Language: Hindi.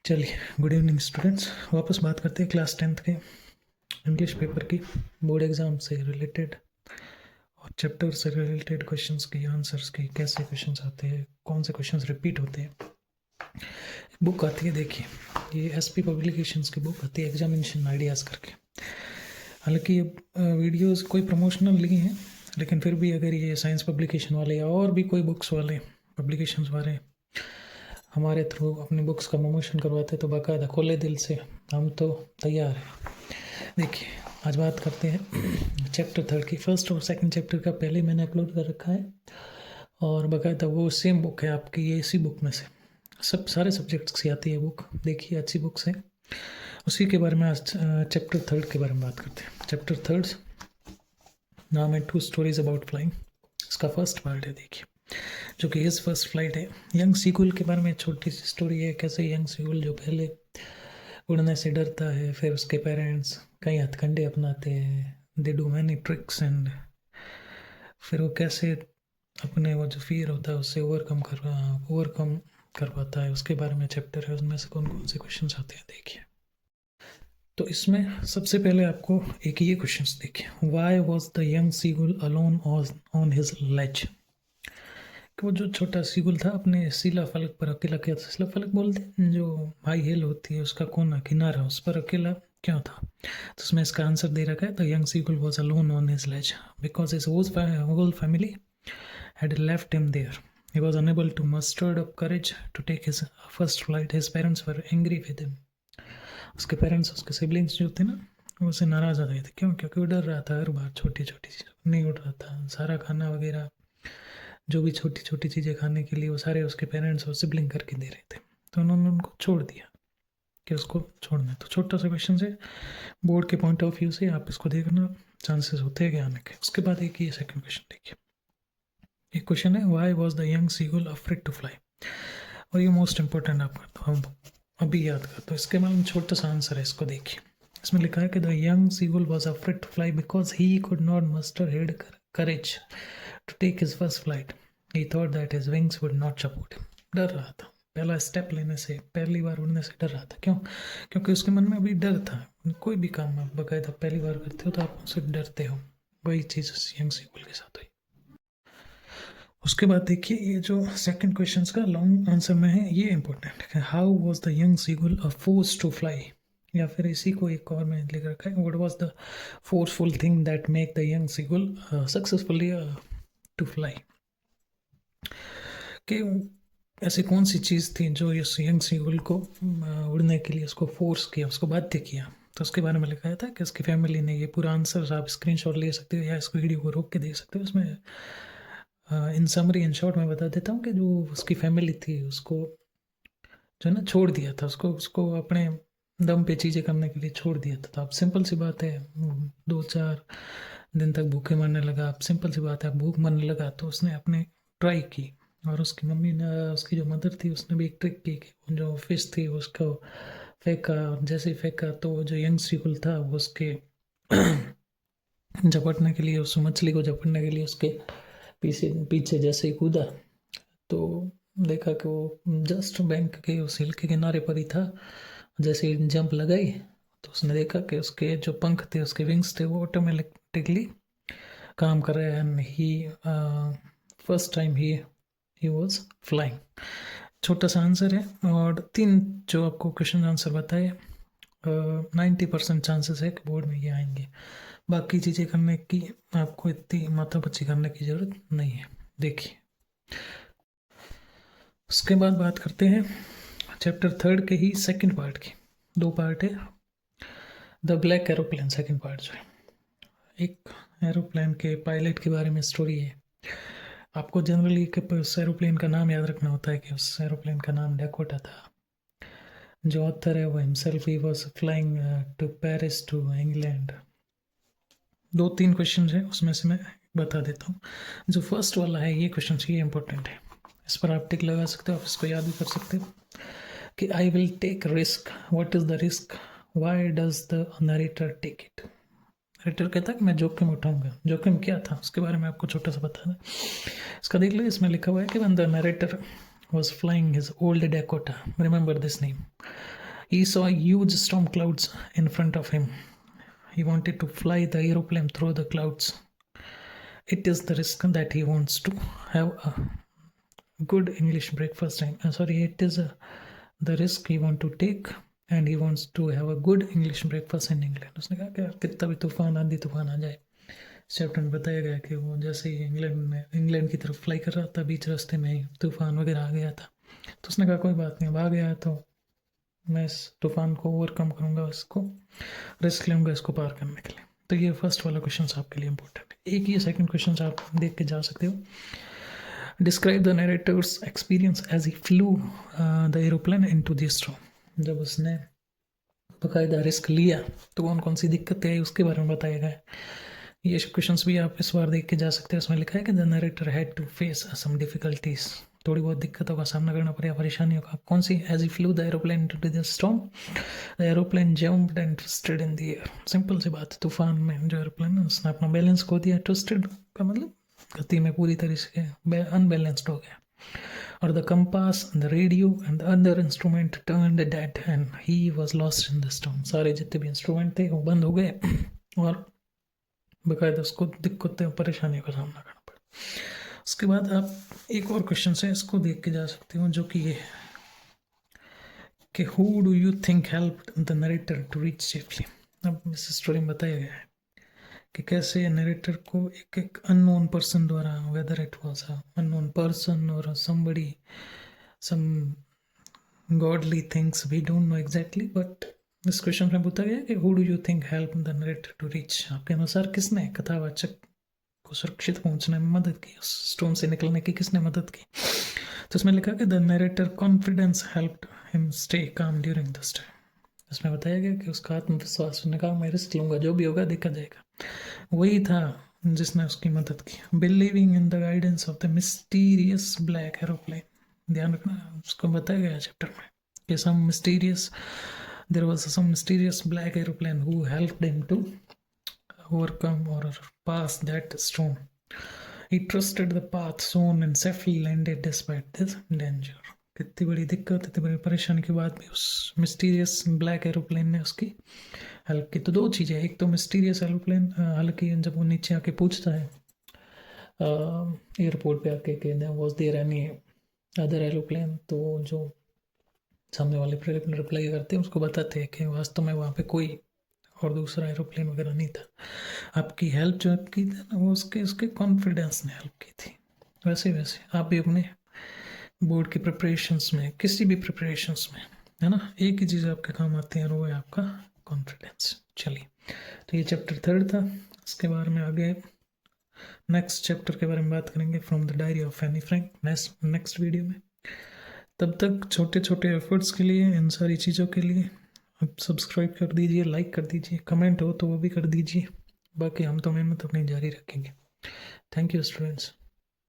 चलिए, गुड इवनिंग स्टूडेंट्स। वापस बात करते हैं क्लास 10th के इंग्लिश पेपर की बोर्ड एग्ज़ाम से रिलेटेड और चैप्टर से रिलेटेड क्वेश्चंस की आंसर्स की, कैसे क्वेश्चंस आते हैं, कौन से क्वेश्चंस रिपीट होते हैं। बुक आती है, देखिए, ये एसपी पब्लिकेशंस की बुक आती है, एग्जामिनेशन आइडियाज़ करके। हालांकि ये वीडियोस कोई प्रमोशनल नहीं है, लेकिन फिर भी अगर ये साइंस पब्लिकेशन वाले या और भी कोई बुक्स वाले पब्लिकेशंस वाले हमारे थ्रू अपनी बुक्स का प्रमोशन करवाते तो बाकायदा खोले दिल से हम तो तैयार हैं। देखिए, आज बात करते हैं चैप्टर 3 की। फर्स्ट और सेकंड चैप्टर का पहले मैंने अपलोड कर रखा है और बाकायदा वो सेम बुक है आपकी, ये इसी बुक में से सब सारे सब्जेक्ट्स की आती है बुक। देखिए, अच्छी बुक्स है, उसी के बारे में आज चैप्टर 3 के बारे में बात करते हैं। चैप्टर 3 नाम है 2 स्टोरीज अबाउट फ्लाइंग। इसका फर्स्ट पार्ट है, देखिए, जो कि हिज फर्स्ट फ्लाइट है। यंग सीगुल के बारे में छोटी सी स्टोरी है, कैसे यंग सीगुल जो पहले उड़ने से डरता है, फिर उसके पेरेंट्स कई हथकंडे अपनाते हैं, they do many tricks, and फिर वो कैसे अपने वो जो फियर होता है उससे ओवरकम कर पाता है, उसके बारे में चैप्टर है। उसमें से कौन कौन से क्वेश्चन आते हैं, देखिए। तो इसमें सबसे पहले आपको एक ये क्वेश्चन देखिए, why was the young seagull alone on his ledge. वो जो छोटा सीगुल था अपने शिला फलक पर अकेला, क्या था, शिला फलक बोलते हैं जो हाई हिल होती है उसका कोना किनारा, उस पर अकेला क्यों था। तो उसमें इसका आंसर दे रखा है, the young seagull was alone on his ledge because his whole family had left him there. He was unable to muster up courage to take his first flight. His parents were angry with him. उसके पेरेंट्स, उसके सिबलिंग्स जो थे ना, वो उससे नाराज़ हो गए थे। क्यों? क्योंकि वो डर रहा था हर बार, छोटी छोटी चीज़ नहीं उड़ रहा था, सारा खाना वगैरह जो भी छोटी छोटी चीज़ें खाने के लिए वो सारे उसके पेरेंट्स और सिबलिंग करके दे रहे थे। तो उन्होंने उनको छोड़ दिया कि उसको छोड़ना है। तो छोटा सा क्वेश्चन है, बोर्ड के पॉइंट ऑफ व्यू से आप इसको देखना, चांसेस होते हैं कि आने के। उसके बाद एक ये सेकंड क्वेश्चन देखिए, एक क्वेश्चन है, why was the young seagull afraid to fly. और ये मोस्ट इंपॉर्टेंट आपका, तो हम अभी याद कर। तो इसके बाद छोटा सा आंसर है, इसको देखिए। इसमें लिखा है कि the young seagull was afraid to fly because he could not muster head courage to take his first flight. He thought that his wings would not support him. डर रहा था, पहला स्टेप लेने से, पहली बार उड़ने से डर रहा था। क्यों? क्योंकि उसके मन में अभी डर था। कोई भी काम आप बाकायदा पहली बार करते हो तो आप उससे डरते हो, वही चीज़ यंग सीगुल के साथ हुई। उसके बाद देखिए, ये जो सेकंड क्वेश्चन का लॉन्ग आंसर में है, ये इंपॉर्टेंट है, how was the young seagull a force to fly. या फिर इसी को एक और में लिख रखा है, what was the forceful thing that make the young seagull successfully to fly. कि ऐसी कौन सी चीज़ थी जो इस यंग सीगुल को उड़ने के लिए उसको फोर्स किया, उसको बाध्य किया। तो उसके बारे में लिखा था कि उसकी फैमिली ने, ये पूरा आंसर आप स्क्रीनशॉट ले सकते हो या इस वीडियो को रोक के देख सकते हो। उसमें इन समरी, इन शॉर्ट मैं बता देता हूँ कि जो उसकी फैमिली थी उसको जो है ना छोड़ दिया था, उसको उसको अपने दम पे चीज़ें करने के लिए छोड़ दिया था। तो अब सिंपल सी बात है, 2-4 दिन तक भूखे मरने लगा। अब सिंपल सी बात है, भूख मरने लगा तो उसने अपने ट्राई की, और उसकी मम्मी ने, उसकी जो मदर थी, उसने भी एक ट्रिक की कि जो फिश थी उसको फेंका। जैसे ही फेंका तो जो यंग सीगुल था वो उसके झपटने के लिए, उस मछली को झपटने के लिए उसके पीछे पीछे जैसे ही कूदा तो देखा कि वो जस्ट बैंक के उस हिल के किनारे पर ही था। जैसे ही जंप लगाई तो उसने देखा कि उसके जो पंख थे, उसके विंग्स थे, वो ऑटोमेटिकली काम कर रहे हैं। And he first time he was flying. छोटा सा आंसर है, और 3 जो आपको क्वेश्चन आंसर बताए, 90% चांसेस है कि बोर्ड में ये आएंगे। बाकी चीज़ें करने की आपको इतनी माथापच्ची करने की ज़रूरत नहीं है। देखिए, उसके बाद बात करते हैं चैप्टर 3 के ही सेकंड पार्ट की। 2 पार्ट है। The black aeroplane second part जो है, एक एरोप्लेन के पायलट के बारे में स्टोरी है। आपको जनरली उस एरोप्लेन का नाम याद रखना होता है कि उस एरोप्लेन का नाम डैकोटा था। जो ऑथर है वो हिमसेल्फ ही was flying to Paris to England. 2-3 question है, उसमें से मैं बता देता हूँ। जो फर्स्ट वाला है, ये क्वेश्चन ये इंपॉर्टेंट है, इस पर आप टिक लगा सकते हो, आप इसको याद भी कर सकते हो कि I will take risk, what is the risk, why does the narrator take it. Narrator कहता है कि मैं जोखिम उठाऊंगा। जोखिम क्या था उसके बारे में आपको छोटा सा बताना। इसका देख लो, इसमें लिखा हुआ है कि when the narrator was flying his old Dakota. Remember this name. He saw huge storm clouds in front of him. He wanted to fly the aeroplane through the clouds. It is the risk that he wants to have a good English breakfast. It is the risk he want to take and he wants to have a good English breakfast in England. उसने कहा कि कितना भी तूफान आंधी तूफान आ जाए, चैप्टर में बताया गया कि वो जैसे ही इंग्लैंड की तरफ फ्लाई कर रहा था, बीच रास्ते में तूफान वगैरह आ गया था, तो उसने कहा कोई बात नहीं, अब आ गया है तो मैं इस तूफान को ओवरकम करूँगा, इसको रिस्क लूँगा इसको पार करने के लिए। तो ये फर्स्ट वाला क्वेश्चन आपके लिए इंपॉर्टेंट है। एक ये सेकंड क्वेश्चन आप देख के जा सकते हो। Describe the narrator's experience as he flew the aeroplane into the storm. जब उसने बाकायदा रिस्क लिया तो कौन कौन सी दिक्कतें आई उसके बारे में बताया गया है। ये क्वेश्चंस भी आप इस बार देख के जा सकते हैं। उसमें लिखा है कि the narrator had to face some difficulties, थोड़ी बहुत दिक्कतों का सामना करना पड़ा, परेशानियों का। कौन सी? As he flew the aeroplane into the storm, the aeroplane jumped and twisted in the air. Simple सी बात है, तूफान में जो एरोप्लेन है उसने अपना बैलेंस खो दिया। ट्विस्टेड का मतलब गति में पूरी तरह से अनबैलेंस्ड हो गया। और the compass, the radio and the other instrument turned dead and he was lost in the storm. सारे जितने भी इंस्ट्रूमेंट थे वो बंद हो गए और बाकायदा उसको दिक्कतें परेशानियों का सामना करना पड़ा। उसके बाद आप एक और क्वेश्चन है, इसको देख के जा सकते हो, जो कि ये है कि who do you think help the narrator to reach safely. अब इस स्टोरी में बताया गया है कि कैसे नरेटर को एक अननोन पर्सन द्वारा, whether it was a unknown person और somebody, some godly things, we don't know exactly, but इस क्वेश्चन में पूछा गया कि who do you think help the narrator to reach. आपके अनुसार किसने कथावाचक को सुरक्षित पहुंचने में मदद की, उस स्टोम से निकलने की किसने मदद की। तो इसमें लिखा कि the narrator confidence helped him stay calm during this time. इसमें बताया गया कि उसका आत्मविश्वास, उसने कहा मैं रिस्क लूंगा, जो भी होगा देखा जाएगा, वही था जिसने उसकी मदद की। Believing in the guidance of the mysterious black aeroplane. ध्यान रखना, उसको बताया गया चैप्टर में कि there was some mysterious black aeroplane who helped him to overcome or pass that storm. He trusted the path shown and safely landed despite this danger. कितनी बड़ी दिक्कत, इतनी बड़ी परेशानी के बाद भी उस मिस्टीरियस ब्लैक एरोप्लेन ने उसकी हेल्प की। तो दो चीज़ें, एक तो मिस्टीरियस एरोप्लेन, हालांकि जब वो नीचे आके पूछता है एयरपोर्ट पे आके कि was there any other aeroplane, तो जो सामने वाले रिप्लाई करते हैं उसको बताते हैं कि वास्तव में वहाँ पे कोई और दूसरा एरोप्लेन वगैरह नहीं था। आपकी हेल्प जो की थी ना, वो उसके कॉन्फिडेंस ने हेल्प की थी। वैसे आप भी अपने बोर्ड की प्रिपरेशंस में, किसी भी प्रिपरेशंस में, है ना, एक ही चीज़ आपके काम आती है और वो है आपका कॉन्फिडेंस। चलिए, तो ये चैप्टर 3 था। इसके बारे में आगे नेक्स्ट चैप्टर के बारे में बात करेंगे, from the diary of Anne Frank, next video में। तब तक छोटे छोटे एफर्ट्स के लिए, इन सारी चीज़ों के लिए आप सब्सक्राइब कर दीजिए, लाइक कर दीजिए, कमेंट हो तो वो भी कर दीजिए। बाकी हम तो मेहनत अपनी जारी रखेंगे। Thank you students.